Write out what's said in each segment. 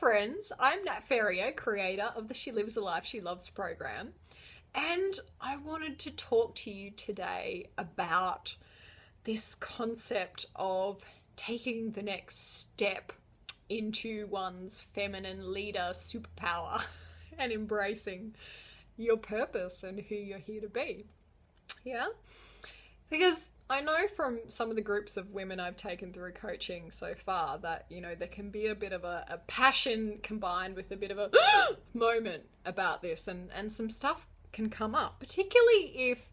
friends, I'm Nat Ferrier, creator of the She Lives a Life She Loves program, and I wanted to talk to you today about this concept of taking the next step into one's feminine leader superpower and embracing your purpose and who you're here to be. Yeah? Because I know from some of the groups of women I've taken through coaching so far that, there can be a bit of a passion combined with a bit of a moment about this, and some stuff can come up, particularly if,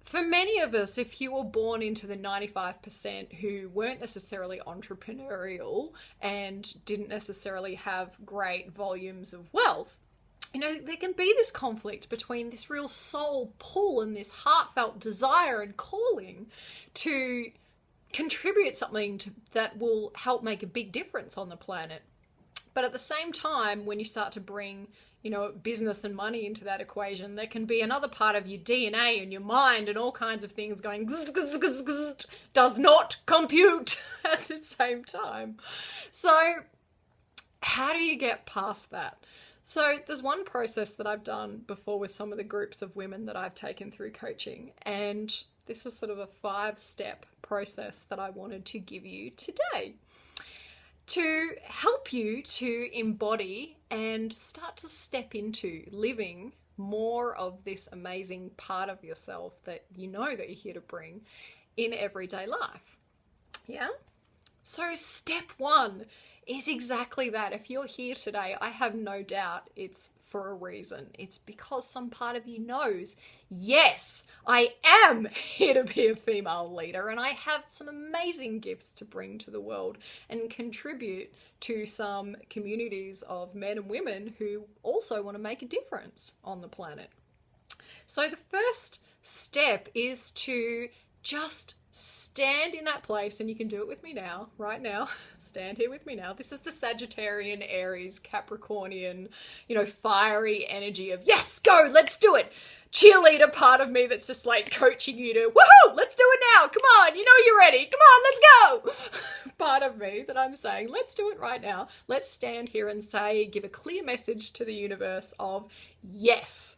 for many of us, if you were born into the 95% who weren't necessarily entrepreneurial and didn't necessarily have great volumes of wealth, there can be this conflict between this real soul pull and this heartfelt desire and calling to contribute something that will help make a big difference on the planet. But at the same time, when you start to bring, business and money into that equation, there can be another part of your DNA and your mind and all kinds of things going does not compute at the same time. So how do you get past that? So there's one process that I've done before with some of the groups of women that I've taken through coaching, and this is sort of a 5-step process that I wanted to give you today to help you to embody and start to step into living more of this amazing part of yourself that you know that you're here to bring in everyday life. Yeah? So step 1 is exactly that. If you're here today, I have no doubt it's for a reason. It's because some part of you knows, yes, I am here to be a female leader and I have some amazing gifts to bring to the world and contribute to some communities of men and women who also want to make a difference on the planet. So the first step is to just stand in that place, and you can do it with me now, right now. Stand here with me now. This is the Sagittarian, Aries, Capricornian, fiery energy of, yes, go, let's do it. Cheerleader part of me that's just like coaching you to, woohoo, let's do it now. Come on, you're ready. Come on, let's go. Part of me that I'm saying, let's do it right now. Let's stand here and give a clear message to the universe of, yes,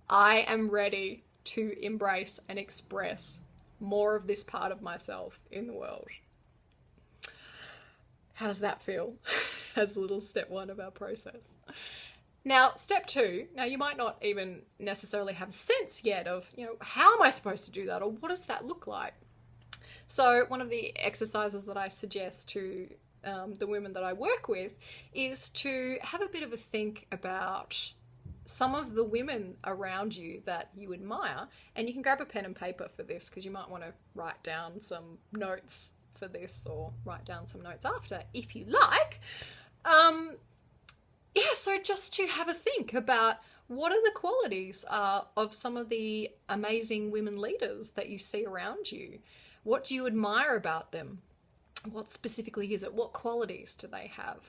I am ready to embrace and express more of this part of myself in the world. How does that feel? As a little step 1 of our process. Now, step 2, you might not even necessarily have a sense yet of, how am I supposed to do that, or what does that look like? So one of the exercises that I suggest to the women that I work with is to have a bit of a think about some of the women around you that you admire, and you can grab a pen and paper for this because you might want to write down some notes for this, or write down some notes after if you like. So just to have a think about what are the qualities of some of the amazing women leaders that you see around you. What do you admire about them? What specifically is it? What qualities do they have?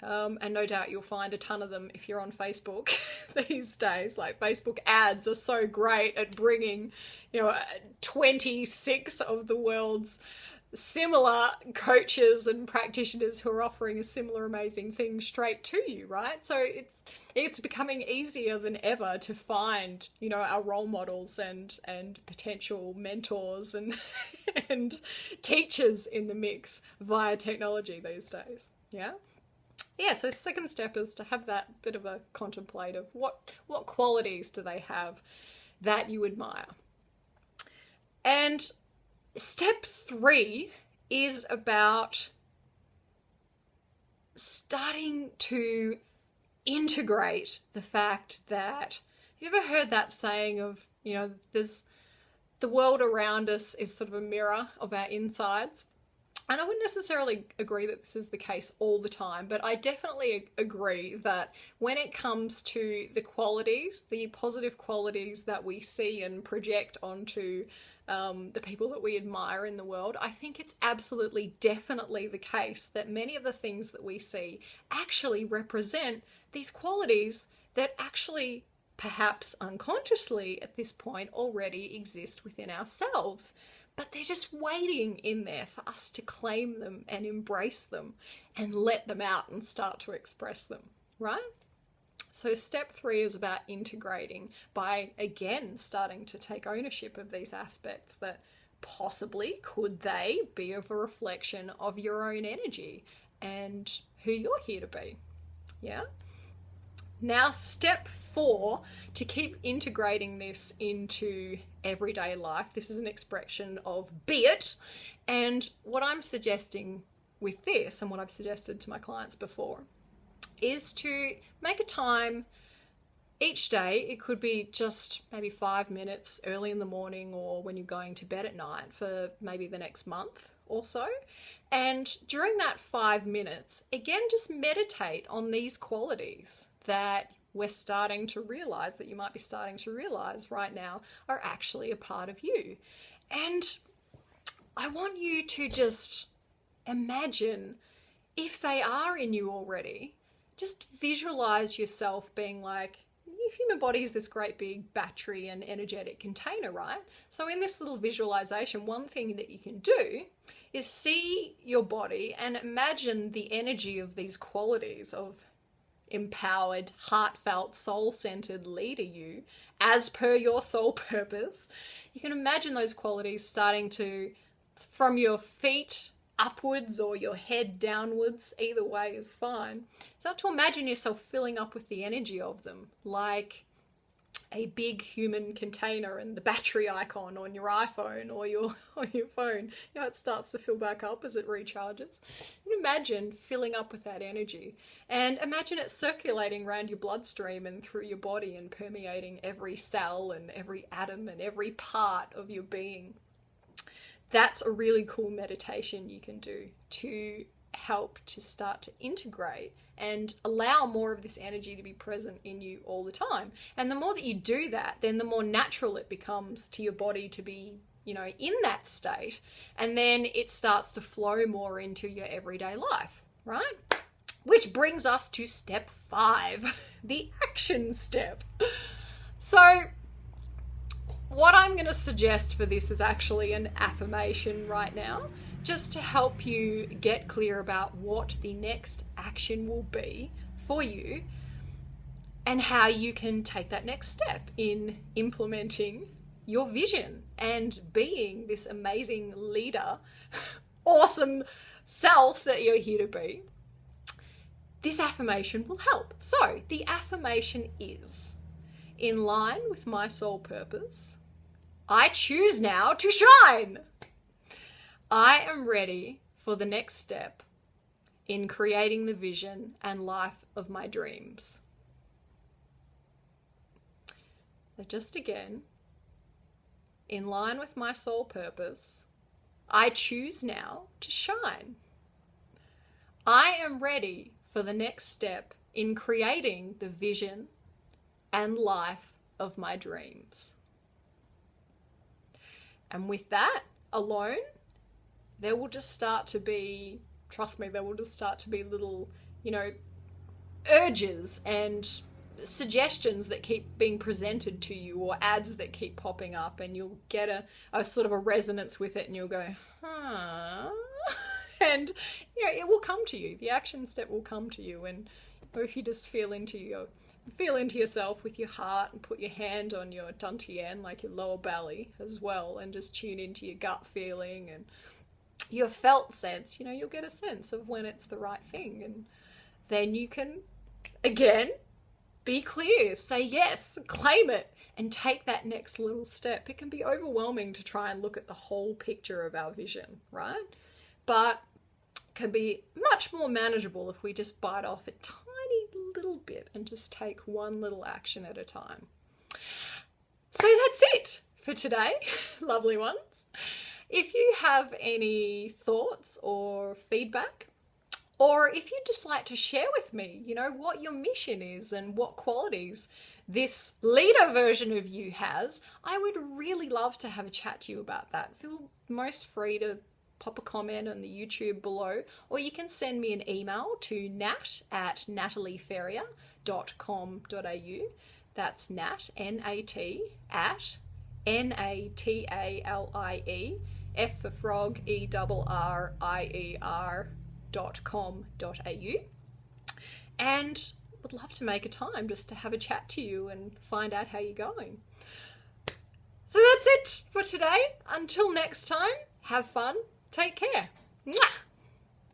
And no doubt you'll find a ton of them if you're on Facebook these days. Like, Facebook ads are so great at bringing, 26 of the world's similar coaches and practitioners who are offering a similar amazing thing straight to you, right? So it's becoming easier than ever to find, our role models and potential mentors and and teachers in the mix via technology these days. Yeah, so second step is to have that bit of a contemplative, what qualities do they have that you admire? And step 3 is about starting to integrate the fact that, you ever heard that saying of, there's the world around us is sort of a mirror of our insides? And I wouldn't necessarily agree that this is the case all the time, but I definitely agree that when it comes to the qualities, the positive qualities that we see and project onto the people that we admire in the world, I think it's absolutely definitely the case that many of the things that we see actually represent these qualities that actually, perhaps unconsciously at this point, already exist within ourselves. but they're just waiting in there for us to claim them and embrace them and let them out and start to express them, right? So step 3 is about integrating by, again, starting to take ownership of these aspects that possibly could they be of a reflection of your own energy and who you're here to be. Yeah. Now, step 4, to keep integrating this into everyday life. This is an expression of be it. And what I'm suggesting with this, and what I've suggested to my clients before, is to make a time each day. It could be just maybe 5 minutes early in the morning or when you're going to bed at night for maybe the next month or so. And during that 5 minutes, again, just meditate on these qualities that we're starting to realize, that you might be starting to realize right now, are actually a part of you. And I want you to just imagine, if they are in you already, just visualize yourself being like, your human body is this great big battery and energetic container, right? So in this little visualization, one thing that you can do is see your body and imagine the energy of these qualities of empowered, heartfelt, soul-centered leader you, as per your soul purpose. You can imagine those qualities starting to, from your feet upwards or your head downwards, either way is fine. Start to imagine yourself filling up with the energy of them, like a big human container and the battery icon on your iPhone or your phone. You know, it starts to fill back up as it recharges. And imagine filling up with that energy, and imagine it circulating around your bloodstream and through your body and permeating every cell and every atom and every part of your being. That's a really cool meditation you can do to help to start to integrate and allow more of this energy to be present in you all the time. And the more that you do that, then the more natural it becomes to your body to be, you know, in that state. And then it starts to flow more into your everyday life, right? Which brings us to step 5, the action step. So what I'm going to suggest for this is actually an affirmation right now, just to help you get clear about what the next action will be for you and how you can take that next step in implementing your vision and being this amazing leader, awesome self that you're here to be. This affirmation will help. So the affirmation is, in line with my soul purpose, I choose now to shine. I am ready for the next step in creating the vision and life of my dreams. So just again, in line with my soul purpose, I choose now to shine. I am ready for the next step in creating the vision and life of my dreams. And with that alone, there will just start to be, trust me, there will just start to be little, you know, urges and suggestions that keep being presented to you, or ads that keep popping up, and you'll get a sort of a resonance with it, and you'll go, huh? And, you know, it will come to you. The action step will come to you. And or if you just feel into yourself with your heart and put your hand on your dantian, like your lower belly as well, and just tune into your gut feeling and your felt sense, you know, you'll get a sense of when it's the right thing. And then you can, again, be clear, say yes, claim it, and take that next little step. It can be overwhelming to try and look at the whole picture of our vision, right? But it can be much more manageable if we just bite off a tiny little bit and just take one little action at a time. So that's it for today, lovely ones. If you have any thoughts or feedback, or if you'd just like to share with me, you know, what your mission is and what qualities this leader version of you has, I would really love to have a chat to you about that. Feel most free to pop a comment on the YouTube below, or you can send me an email to nat@natalieferrier.com.au. That's Nat, N-A-T, at Natalie F for frog, ERRIER.com.au. And would love to make a time just to have a chat to you and find out how you're going. So that's it for today. Until next time, have fun, take care. Mwah!